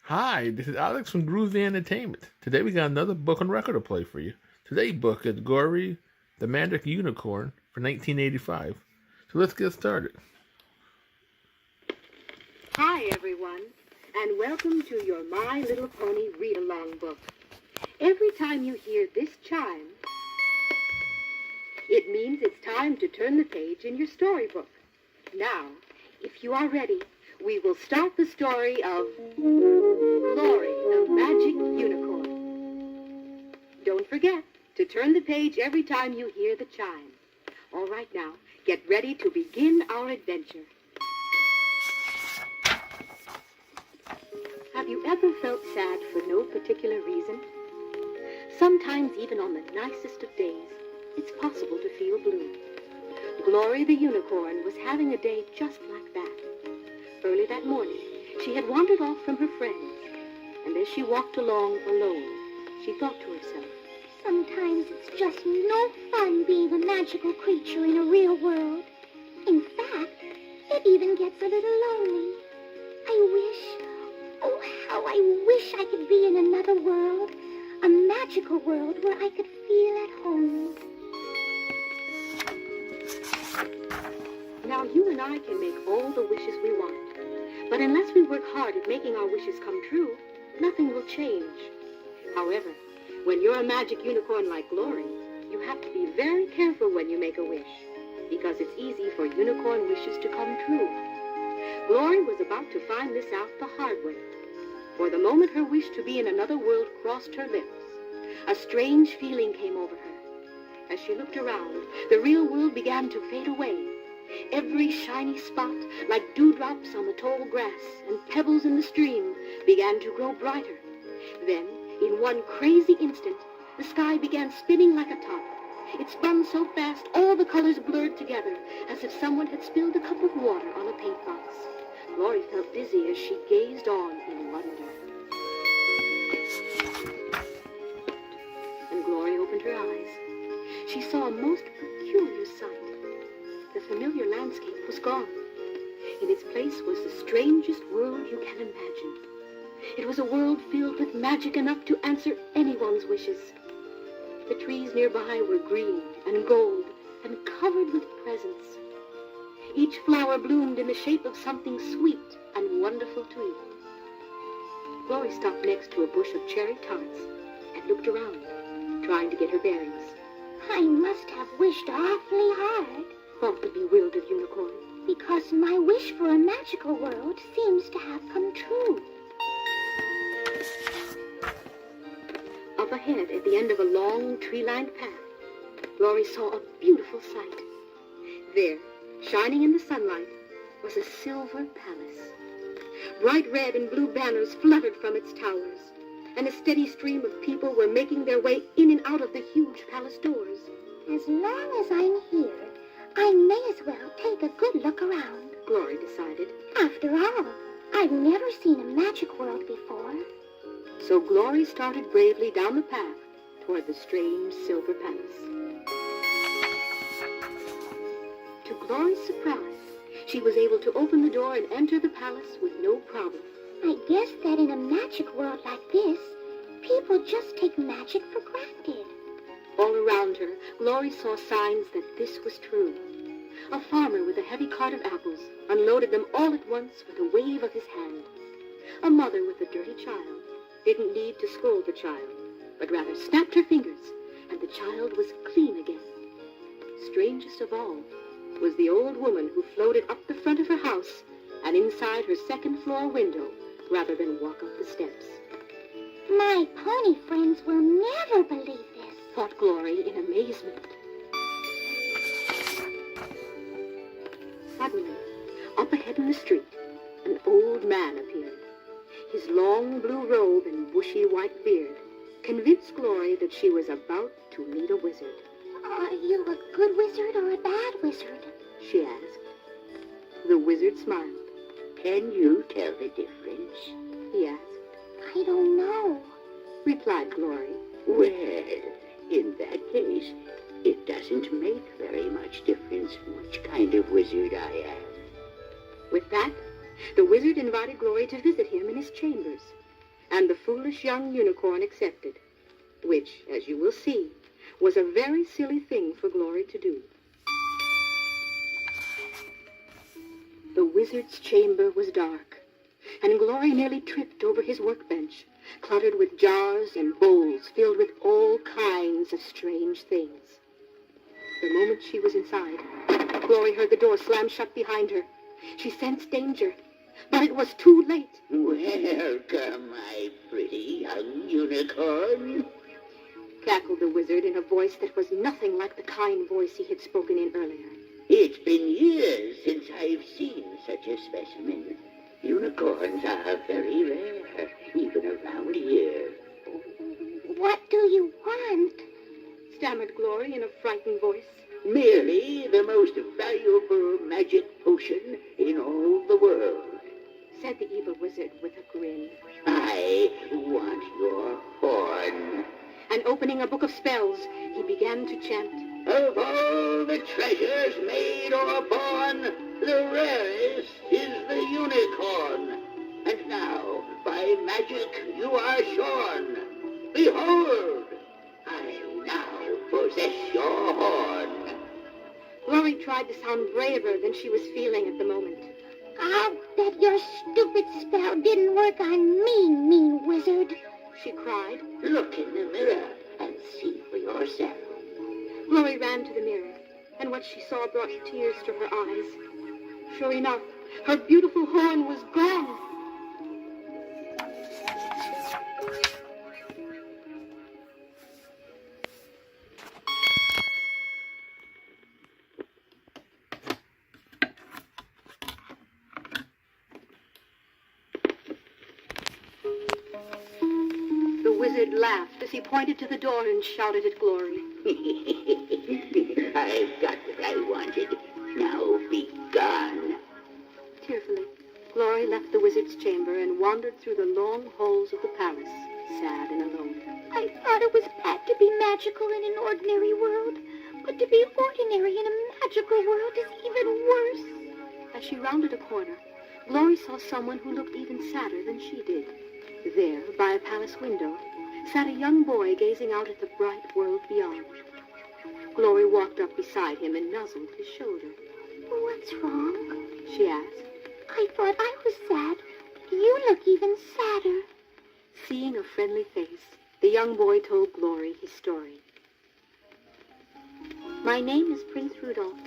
Hi, this is Alex from Groovy Entertainment. Today we got another book on record to play for you. Today's book is Gory, the Magic Unicorn for 1985. So let's get started. Hi, everyone, and welcome to your My Little Pony read-along book. Every time you hear this chime, it means it's time to turn the page in your storybook. Now, if you are ready, we will start the story of Glory, the Magic Unicorn. Don't forget to turn the page every time you hear the chime. All right, now, get ready to begin our adventure. Have you ever felt sad for no particular reason? Sometimes, even on the nicest of days, it's possible to feel blue. Glory the Unicorn was having a day just like that. Early that morning, she had wandered off from her friends, and as she walked along alone, she thought to herself, sometimes it's just no fun being a magical creature in a real world. In fact, it even gets a little lonely. How I wish I could be in another world, a magical world where I could feel at home. now you and I can make all the wishes we want. But unless we work hard at making our wishes come true, nothing will change. However, when you're a magic unicorn like Glory, you have to be very careful when you make a wish, because it's easy for unicorn wishes to come true. Glory was about to find this out the hard way, for the moment her wish to be in another world crossed her lips, a strange feeling came over her. As she looked around, the real world began to fade away. Every shiny spot, like dewdrops on the tall grass and pebbles in the stream, began to grow brighter. Then, in one crazy instant, the sky began spinning like a top. It spun so fast all the colors blurred together, as if someone had spilled a cup of water on a paint box. Glory felt dizzy as she gazed on in wonder. And Glory opened her eyes. She saw a most peculiar sight. The familiar landscape was gone. In its place was the strangest world you can imagine. It was a world filled with magic enough to answer anyone's wishes. The trees nearby were green and gold and covered with presents. Each flower bloomed in the shape of something sweet and wonderful to eat. Glory stopped next to a bush of cherry tarts and looked around, trying to get her bearings. I must have wished awfully hard, thought the bewildered unicorn, because my wish for a magical world seems to have come true. Up ahead, at the end of a long, tree-lined path, Glory saw a beautiful sight. There, shining in the sunlight, was a silver palace. Bright red and blue banners fluttered from its towers, and a steady stream of people were making their way in and out of the huge palace doors. As long as I'm here, I may as well take a good look around, Glory decided. After all, I've never seen a magic world before. So Glory started bravely down the path toward the strange silver palace. To Glory's surprise, she was able to open the door and enter the palace with no problem. I guess that in a magic world like this, people just take magic for granted. All around her, Glory saw signs that this was true. A farmer with a heavy cart of apples unloaded them all at once with a wave of his hand. A mother with a dirty child didn't need to scold the child, but rather snapped her fingers, and the child was clean again. Strangest of all was the old woman who floated up the front of her house and inside her second-floor window rather than walk up the steps. My pony friends will never believe this, thought Glory in amazement. Suddenly, up ahead in the street, an old man appeared. His long blue robe and bushy white beard convinced Glory that she was about to meet a wizard. Are you a good wizard or a bad wizard? She asked. The wizard smiled. Can you tell the difference? He asked. I don't know, replied Glory. Well, in that case, it doesn't make very much difference which kind of wizard I am. With that, the wizard invited Glory to visit him in his chambers. and the foolish young unicorn accepted, which, as you will see, was a very silly thing for Glory to do. The wizard's chamber was dark, and Glory nearly tripped over his workbench, cluttered with jars and bowls filled with all kinds of strange things. The moment she was inside, Glory heard the door slam shut behind her. She sensed danger, but it was too late. Welcome, my pretty young unicorn. Cackled the wizard in a voice that was nothing like the kind voice he had spoken in earlier. It's been years since I've seen such a specimen. Unicorns are very rare, even around here. What do you want? Stammered Glory in a frightened voice. Merely the most valuable magic potion in all the world. Said the evil wizard with a grin. I want your horn. And opening a book of spells, he began to chant. Of all the treasures made or born, the rarest is the unicorn. And now, by magic, you are shorn. Behold, I now possess your horn. Glory tried to sound braver than she was feeling at the moment. I'll bet your stupid spell didn't work on me, mean wizard. She cried. Look in the mirror and see for yourself. Glory ran to the mirror, and what she saw brought tears to her eyes. Sure enough, her beautiful horn was gone. The wizard laughed as he pointed to the door and shouted at Glory. I've got what I wanted. Now be gone. Tearfully, Glory left the wizard's chamber and wandered through the long halls of the palace, sad and alone. I thought it was bad to be magical in an ordinary world, but to be ordinary in a magical world is even worse. As she rounded a corner, Glory saw someone who looked even sadder than she did. There, by a palace window, sat a young boy gazing out at the bright world beyond. Glory walked up beside him and nuzzled his shoulder. What's wrong? She asked. I thought I was sad. You look even sadder. Seeing a friendly face, the young boy told Glory his story. My name is Prince Rudolph,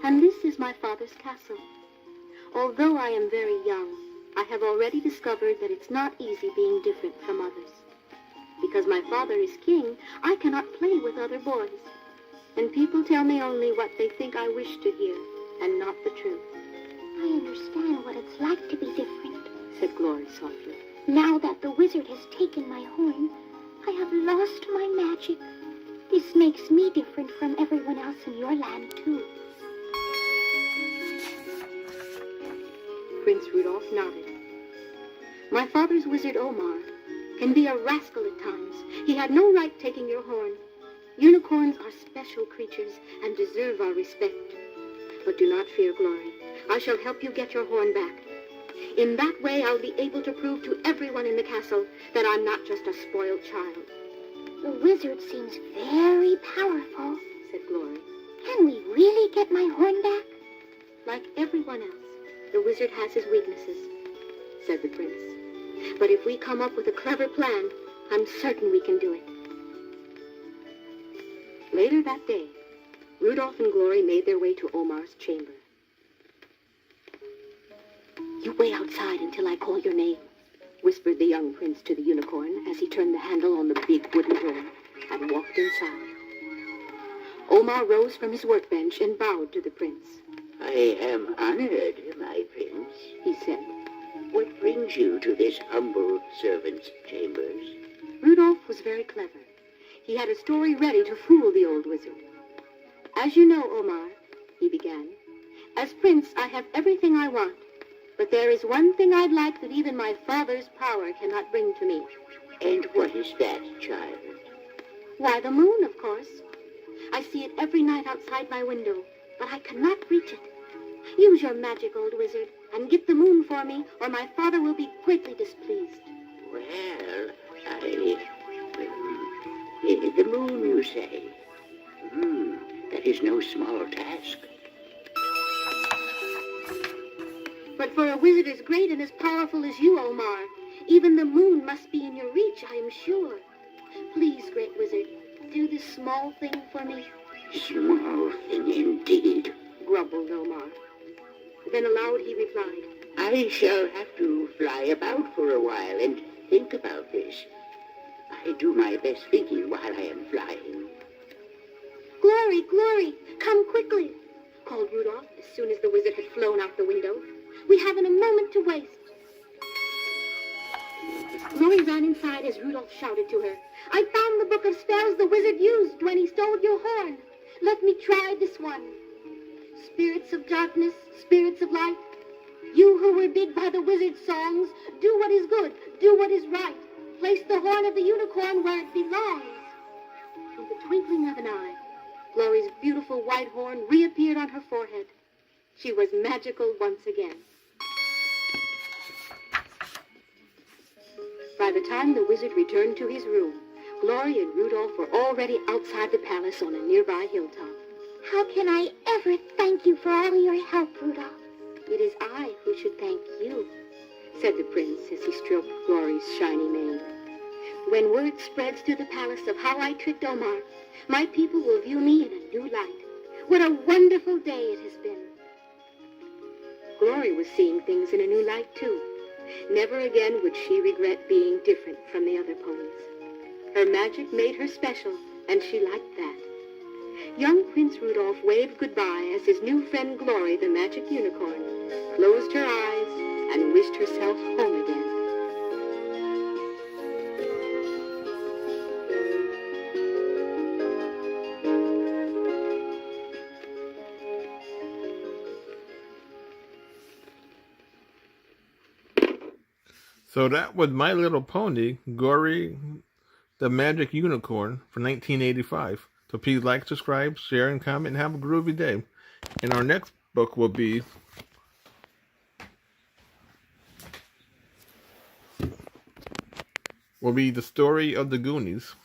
and this is my father's castle. Although I am very young, I have already discovered that it's not easy being different from others. Because my father is king, I cannot play with other boys. And people tell me only what they think I wish to hear, and not the truth. I understand what it's like to be different, said Glory softly. Now that the wizard has taken my horn, I have lost my magic. This makes me different from everyone else in your land, too. Prince Rudolph nodded. My father's wizard Omar can be a rascal at times. He had no right taking your horn. Unicorns are special creatures and deserve our respect. But do not fear, Glory. I shall help you get your horn back. In that way, I'll be able to prove to everyone in the castle that I'm not just a spoiled child. The wizard seems very powerful, said Glory. Can we really get my horn back? Like everyone else, the wizard has his weaknesses, said the prince. But if we come up with a clever plan, I'm certain we can do it. Later that day, Rudolph and Glory made their way to Omar's chamber. You wait outside until I call your name, whispered the young prince to the unicorn as he turned the handle on the big wooden door and walked inside. Omar rose from his workbench and bowed to the prince. I am honored, my prince, he said. What brings you to this humble servant's chambers? Rudolph was very clever. He had a story ready to fool the old wizard. As you know, Omar, he began, as prince I have everything I want, but there is one thing I'd like that even my father's power cannot bring to me. And what is that, child? Why, the moon, of course. I see it every night outside my window, but I cannot reach it. Use your magic, old wizard, and get the moon for me, or my father will be greatly displeased. Well, say. That is no small task. But for a wizard as great and as powerful as you, Omar, even the moon must be in your reach, I am sure. Please, great wizard, do this small thing for me. Small thing indeed, Grumbled Omar. Then aloud he replied, I shall have to fly about for a while and think about this. I do my best thinking while I am flying. Glory, Glory, come quickly, called Rudolph as soon as the wizard had flown out the window. We haven't a moment to waste. Glory ran inside as Rudolph shouted to her, I found the book of spells the wizard used when he stole your horn. Let me try this one. Spirits of darkness, spirits of light, you who were bid by the wizard's songs, do what is good, do what is right. Place the horn of the unicorn where it belongs. In the twinkling of an eye, Glory's beautiful white horn reappeared on her forehead. She was magical once again. By the time the wizard returned to his room, Glory and Rudolph were already outside the palace on a nearby hilltop. How can I ever thank you for all your help, Rudolph? It is I who should thank you, said the prince as he stroked Glory's shiny mane. When word spreads through the palace of how I tricked Omar, my people will view me in a new light. What a wonderful day it has been. Glory was seeing things in a new light, too. Never again would she regret being different from the other ponies. Her magic made her special, and she liked that. Young Prince Rudolph waved goodbye as his new friend Glory, the magic unicorn, closed her eyes and wished herself home again. So that was My Little Pony, Gory the Magic Unicorn for 1985. So please like, subscribe, share, and comment, and have a groovy day. And our next book will be The Story of the Goonies.